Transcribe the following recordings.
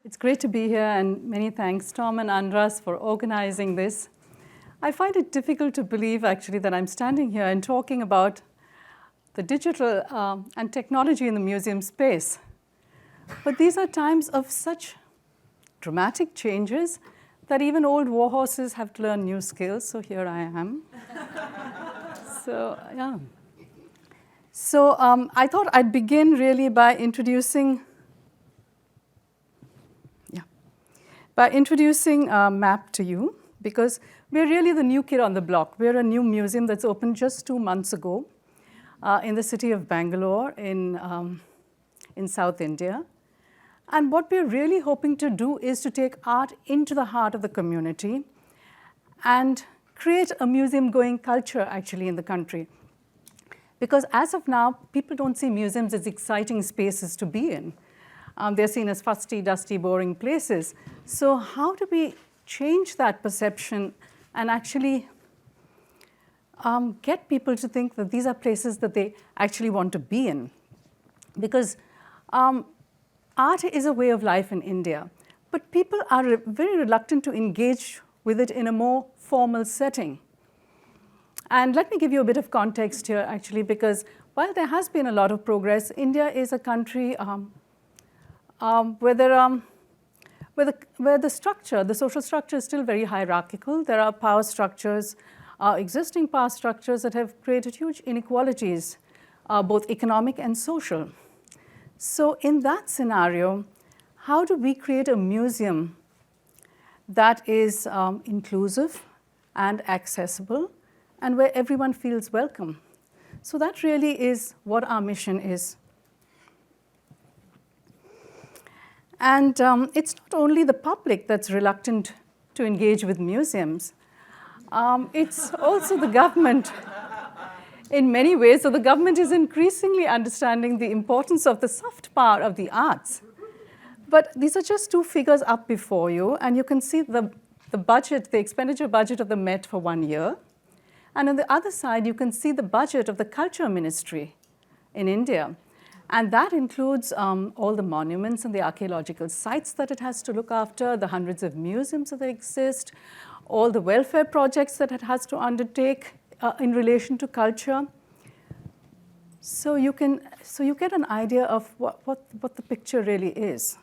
It's great to be here, and many thanks, Tom and András, for organizing this. I find it difficult to believe, actually, that I'm standing here and talking about the digital and technology in the museum space. But these are times of such dramatic changes that even old war horses have to learn new skills, so here I am. So I thought I'd begin really by introducing MAP to you, because we're really the new kid on the block. We're a new museum that's opened just 2 months ago in the city of Bengaluru in South India. And what we're really hoping to do is to take art into the heart of the community and create a museum-going culture, actually, in the country. Because as of now, people don't see museums as exciting spaces to be in. They're seen as fusty, dusty, boring places. So how do we change that perception and actually get people to think that these are places that they actually want to be in? Because art is a way of life in India, but people are very reluctant to engage with it in a more formal setting. And let me give you a bit of context here, actually, because while there has been a lot of progress, India is a country where the social structure is still very hierarchical. There are power structures, existing power structures that have created huge inequalities, both economic and social. So in that scenario, how do we create a museum that is inclusive and accessible and where everyone feels welcome? So that really is what our mission is. And it's not only the public that's reluctant to engage with museums. It's also the government in many ways. So the government is increasingly understanding the importance of the soft power of the arts. But these are just 2 figures up before you, and you can see the budget, the expenditure budget of the Met for 1 year. And on the other side, you can see the budget of the Culture Ministry in India. And that includes all the monuments and the archaeological sites that it has to look after, the hundreds of museums that exist, all the welfare projects that it has to undertake in relation to culture. So you get an idea of what the picture really is.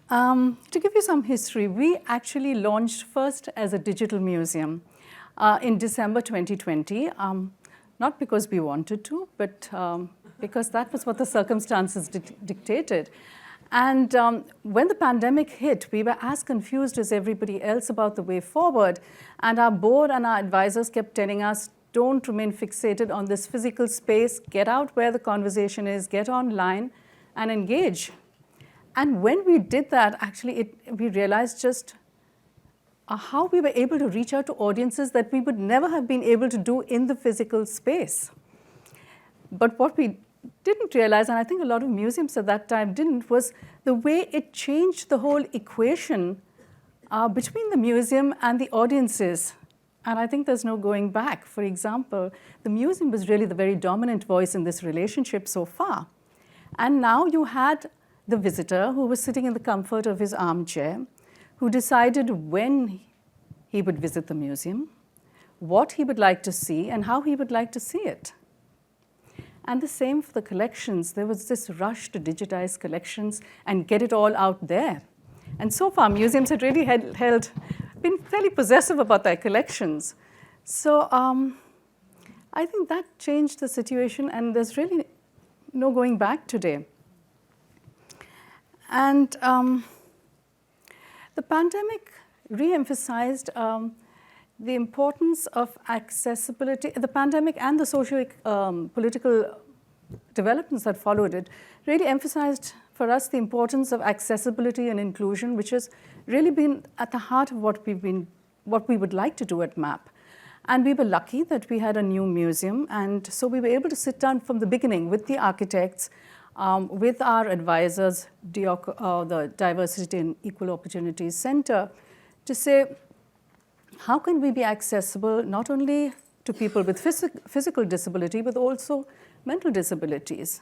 To give you some history, we actually launched first as a digital museum in December 2020. Not because we wanted to, but because that was what the circumstances dictated. And when the pandemic hit, we were as confused as everybody else about the way forward. And our board and our advisors kept telling us, don't remain fixated on this physical space. Get out where the conversation is, get online, and engage. And when we did that, actually, we realized just how we were able to reach out to audiences that we would never have been able to do in the physical space. But what we didn't realize, and I think a lot of museums at that time didn't, was the way it changed the whole equation between the museum and the audiences. And I think there's no going back. For example, the museum was really the very dominant voice in this relationship so far. And now you had the visitor who was sitting in the comfort of his armchair, who decided when he would visit the museum, what he would like to see, and how he would like to see it. And the same for the collections. There was this rush to digitize collections and get it all out there. And so far, museums had really been fairly possessive about their collections. So I think that changed the situation, and there's really no going back today. And the pandemic re-emphasized the importance of accessibility. The pandemic and the socio-political developments that followed it really emphasized for us the importance of accessibility and inclusion, which has really been at the heart of what we would like to do at MAP. And we were lucky that we had a new museum, and so we were able to sit down from the beginning with the architects, with our advisors, the Diversity and Equal Opportunities Center, to say, how can we be accessible not only to people with physical disability, but also mental disabilities?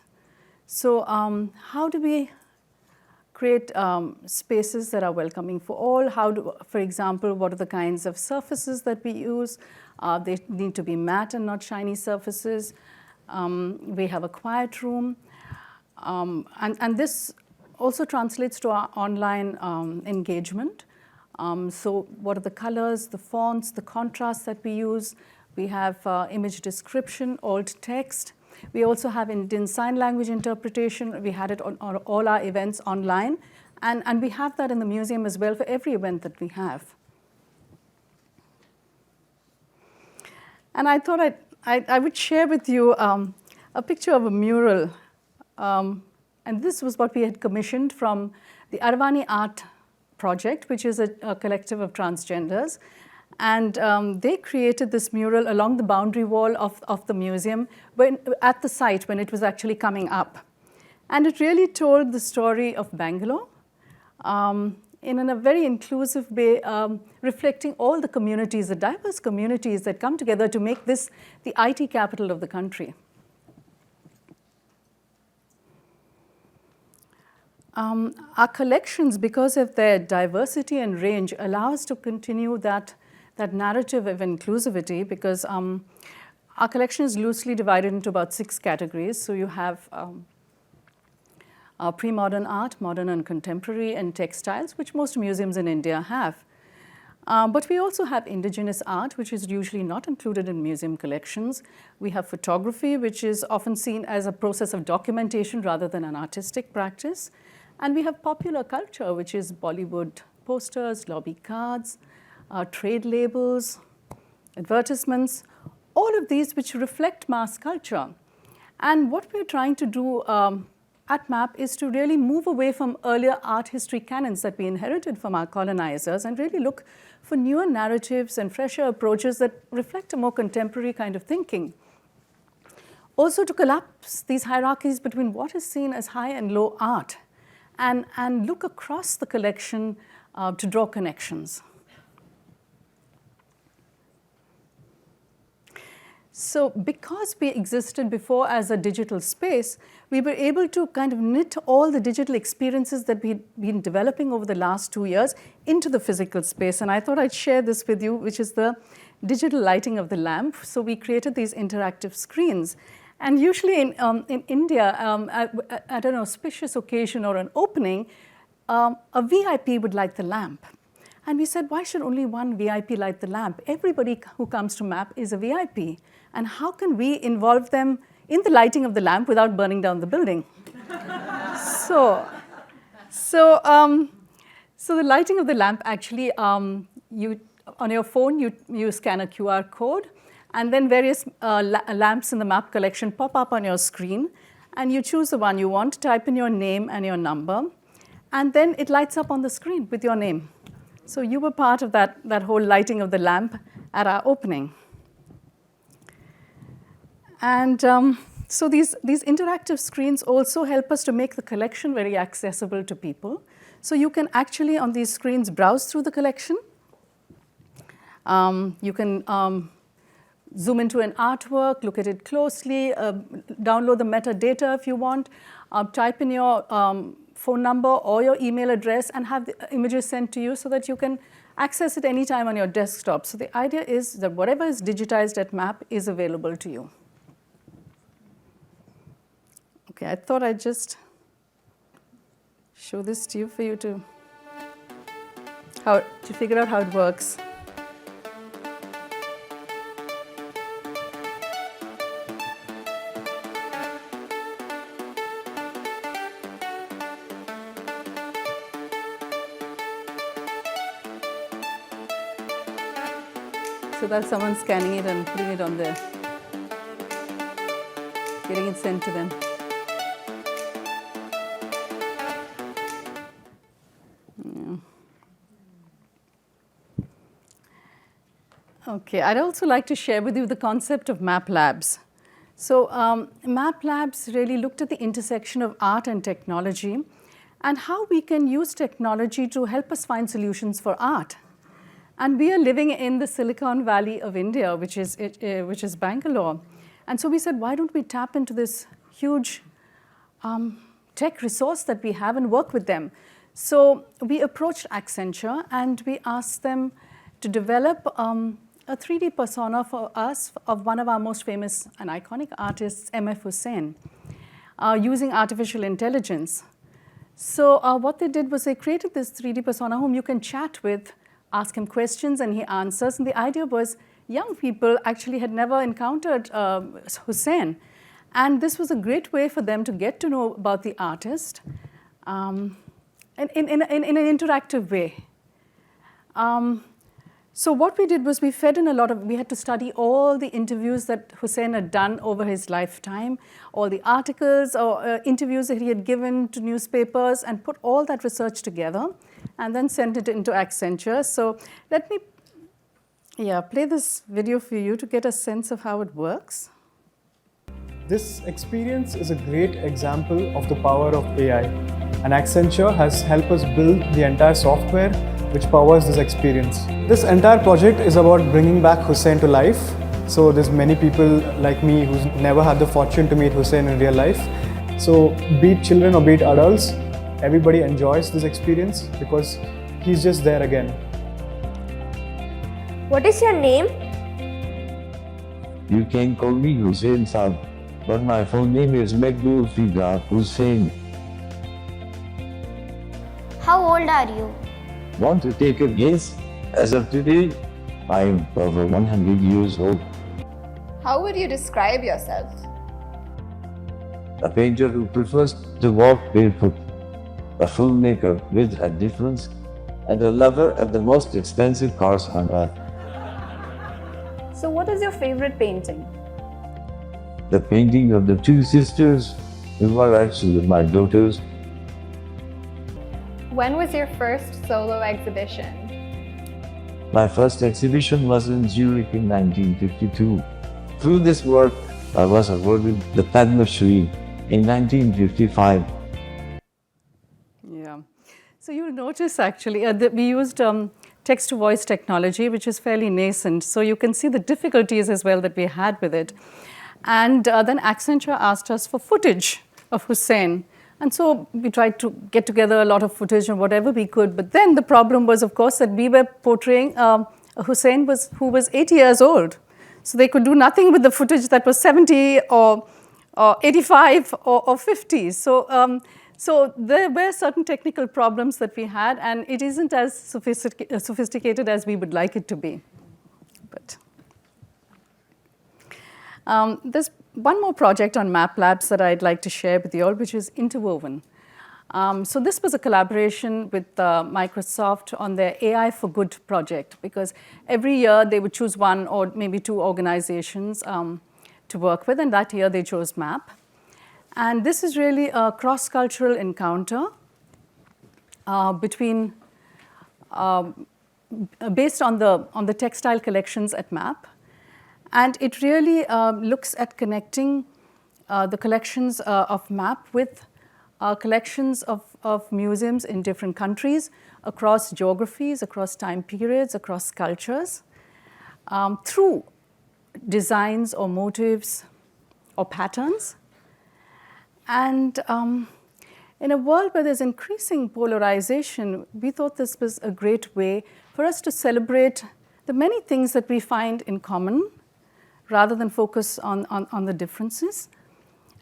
So how do we create spaces that are welcoming for all? For example, what are the kinds of surfaces that we use? They need to be matte and not shiny surfaces. We have a quiet room. And this also translates to our online engagement. So what are the colors, the fonts, the contrasts that we use? We have image description, alt text. We also have Indian Sign Language interpretation. We had it on all our events online. And we have that in the museum as well for every event that we have. And I thought I would share with you a picture of a mural. And this was what we had commissioned from the Aravani Art Project, which is a collective of transgenders. And they created this mural along the boundary wall of the museum at the site when it was actually coming up. And it really told the story of Bangalore in a very inclusive way, reflecting all the communities, the diverse communities that come together to make this the IT capital of the country. Our collections, because of their diversity and range, allow us to continue that narrative of inclusivity, because our collection is loosely divided into about 6 categories. So you have pre-modern art, modern and contemporary, and textiles, which most museums in India have. But we also have indigenous art, which is usually not included in museum collections. We have photography, which is often seen as a process of documentation rather than an artistic practice. And we have popular culture, which is Bollywood posters, lobby cards, trade labels, advertisements, all of these which reflect mass culture. And what we're trying to do at MAP is to really move away from earlier art history canons that we inherited from our colonizers and really look for newer narratives and fresher approaches that reflect a more contemporary kind of thinking. Also to collapse these hierarchies between what is seen as high and low art and look across the collection to draw connections. So because we existed before as a digital space, we were able to kind of knit all the digital experiences that we'd been developing over the last 2 years into the physical space. And I thought I'd share this with you, which is the digital lighting of the lamp. So we created these interactive screens. And usually in India, at an auspicious occasion or an opening, a VIP would light the lamp. And we said, why should only one VIP light the lamp? Everybody who comes to MAP is a VIP. And how can we involve them in the lighting of the lamp without burning down the building? So the lighting of the lamp actually, on your phone, you scan a QR code, and then various lamps in the MAP collection pop up on your screen, and you choose the one you want, type in your name and your number, and then it lights up on the screen with your name. So you were part of that whole lighting of the lamp at our opening. And so these interactive screens also help us to make the collection very accessible to people. So you can actually, on these screens, browse through the collection. You can zoom into an artwork, look at it closely, download the metadata if you want, type in your phone number or your email address and have the images sent to you so that you can access it anytime on your desktop. So the idea is that whatever is digitized at MAP is available to you. Okay, I thought I'd just show this to you for you to figure out how it works. So that's someone scanning it and putting it on there, getting it sent to them. Yeah. Okay, I'd also like to share with you the concept of MAP Labs. So MAP Labs really looked at the intersection of art and technology and how we can use technology to help us find solutions for art. And we are living in the Silicon Valley of India, which is Bangalore. And so we said, why don't we tap into this huge tech resource that we have and work with them. So we approached Accenture and we asked them to develop a 3D persona for us of one of our most famous and iconic artists, M.F. Hussain, using artificial intelligence. So what they did was they created this 3D persona whom you can chat with, ask him questions, and he answers. And the idea was young people actually had never encountered Hussain. And this was a great way for them to get to know about the artist in an interactive way. So what we did was we fed in we had to study all the interviews that Hussain had done over his lifetime, all the articles or interviews that he had given to newspapers, and put all that research together and then sent it into Accenture. So let me play this video for you to get a sense of how it works. This experience is a great example of the power of AI, and Accenture has helped us build the entire software which powers this experience. This entire project is about bringing back Hussain to life. So there's many people like me who's never had the fortune to meet Hussain in real life. So be it children or be it adults, everybody enjoys this experience because he's just there again. What is your name? You can call me Hussain Saab, but my full name is Bengaluru Hussain. How old are you? Want to take a guess? As of today, I am over 100 years old. How would you describe yourself? A painter who prefers to walk barefoot, a filmmaker with a difference, and a lover of the most expensive cars on earth. So what is your favorite painting? The painting of the two sisters, who are actually my daughters. When was your first solo exhibition? My first exhibition was in Zurich in 1952. Through this work, I was awarded the Padma Shri in 1955. Yeah. So you'll notice actually that we used text-to-voice technology, which is fairly nascent. So you can see the difficulties as well that we had with it. And then Accenture asked us for footage of Hussain. And so we tried to get together a lot of footage and whatever we could. But then the problem was, of course, that we were portraying a Hussain who was 80 years old. So they could do nothing with the footage that was 70 or 85 or 50. So, so there were certain technical problems that we had, and it isn't as sophisticated as we would like it to be. But there's one more project on Map Labs that I'd like to share with you all, which is Interwoven. So this was a collaboration with Microsoft on their AI for Good project, because every year they would choose one or maybe two organizations to work with, and that year they chose MAP. And this is really a cross-cultural encounter between, based on the textile collections at MAP. And it really looks at connecting the collections of MAP with collections of museums in different countries, across geographies, across time periods, across cultures, through designs or motifs or patterns. And in a world where there's increasing polarization, we thought this was a great way for us to celebrate the many things that we find in common, rather than focus on the differences.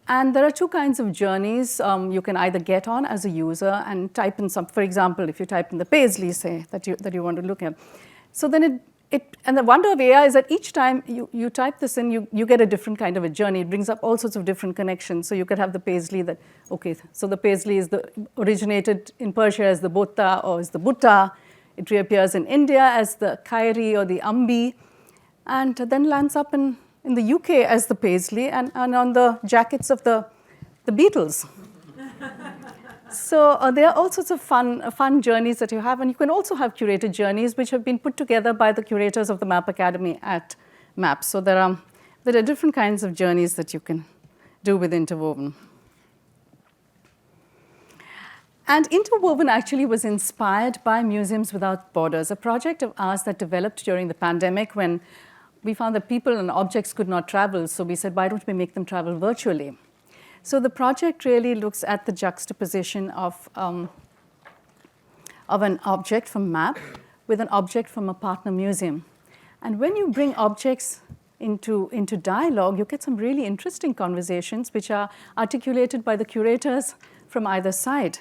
And there are two kinds of journeys you can either get on as a user and type in some, for example, if you type in the Paisley, say, that you want to look at. So then and the wonder of AI is that each time you type this in, you get a different kind of a journey. It brings up all sorts of different connections. So you could have the Paisley that, okay, so the Paisley originated in Persia as the Botta or as the Butta. It reappears in India as the Kairi or the Ambi, and then lands up in the UK as the Paisley and on the jackets of the Beatles. So there are all sorts of fun journeys that you have, and you can also have curated journeys which have been put together by the curators of the MAP Academy at MAP. So there are different kinds of journeys that you can do with Interwoven. And Interwoven actually was inspired by Museums Without Borders, a project of ours that developed during the pandemic when we found that people and objects could not travel. So we said, why don't we make them travel virtually? So the project really looks at the juxtaposition of an object from MAP with an object from a partner museum. And when you bring objects into dialogue, you get some really interesting conversations which are articulated by the curators from either side.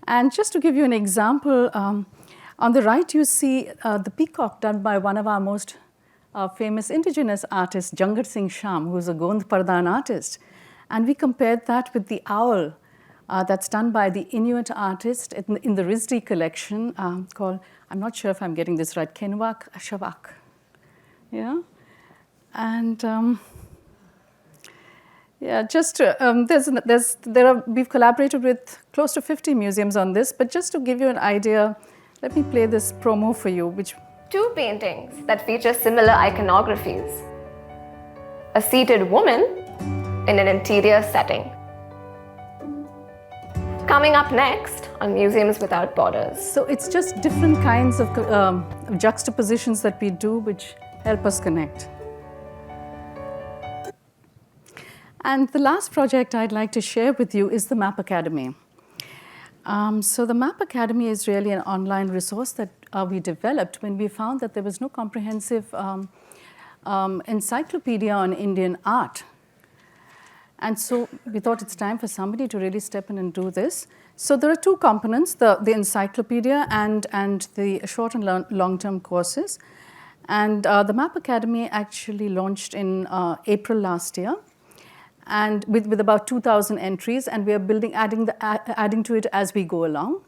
And just to give you an example, on the right you see the peacock done by one of our most famous indigenous artists, Jangar Singh Sham, who's a Gond Pardhan artist. And we compared that with the owl that's done by the Inuit artist in the Rizdi collection called, I'm not sure if I'm getting this right, Kenwak Shavak. Yeah? And yeah, just we've collaborated with close to 50 museums on this, but just to give you an idea, let me play this promo for you, which 2 paintings that feature similar iconographies. A seated woman in an interior setting. Coming up next on Museums Without Borders. So it's just different kinds of juxtapositions that we do which help us connect. And the last project I'd like to share with you is the MAP Academy. So the MAP Academy is really an online resource that we developed when we found that there was no comprehensive encyclopedia on Indian art. And so we thought it's time for somebody to really step in and do this. So there are 2 components, the encyclopedia and the short and long-term courses. And the MAP Academy actually launched in April last year, and with about 2,000 entries, and we are adding to it as we go along.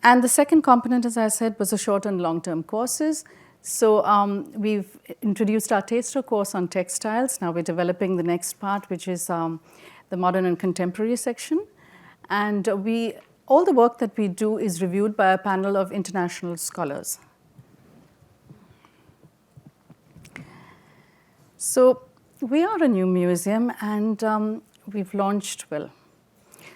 And the second component, as I said, was the short and long-term courses. So we've introduced our taster course on textiles. Now we're developing the next part, which is the modern and contemporary section. And all the work that we do is reviewed by a panel of international scholars. So we are a new museum, and we've launched well.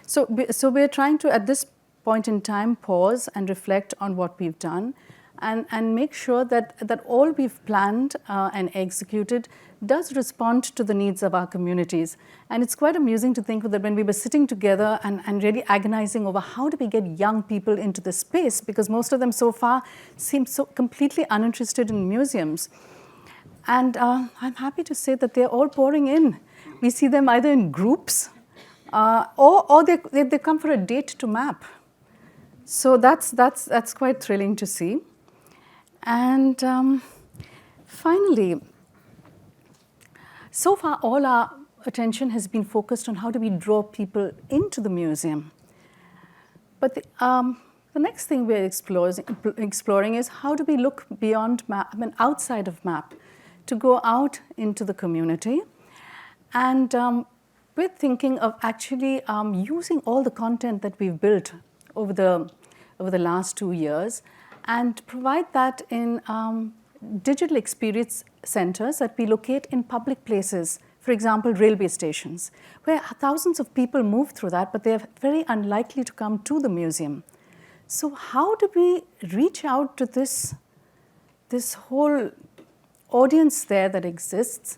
So we're trying to, at this point in time, pause and reflect on what we've done, and make sure that all we've planned and executed does respond to the needs of our communities. And it's quite amusing to think that when we were sitting together and really agonizing over how do we get young people into this space, because most of them so far seem so completely uninterested in museums. And I'm happy to say that they're all pouring in. We see them either in groups or they come for a date to MAP. So that's quite thrilling to see. And finally, so far all our attention has been focused on how do we draw people into the museum. But the next thing we're exploring is how do we look beyond MAP, outside of MAP, to go out into the community. And we're thinking of actually using all the content that we've built over the last 2 years and provide that in digital experience centers that we locate in public places, for example, railway stations, where thousands of people move through that, but they're very unlikely to come to the museum. So how do we reach out to this whole audience there that exists,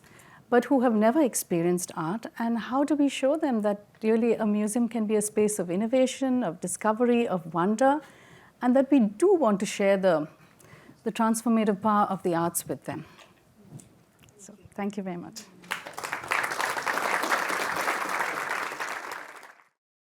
but who have never experienced art, and how do we show them that really a museum can be a space of innovation, of discovery, of wonder, and that we do want to share the transformative power of the arts with them. So thank you very much.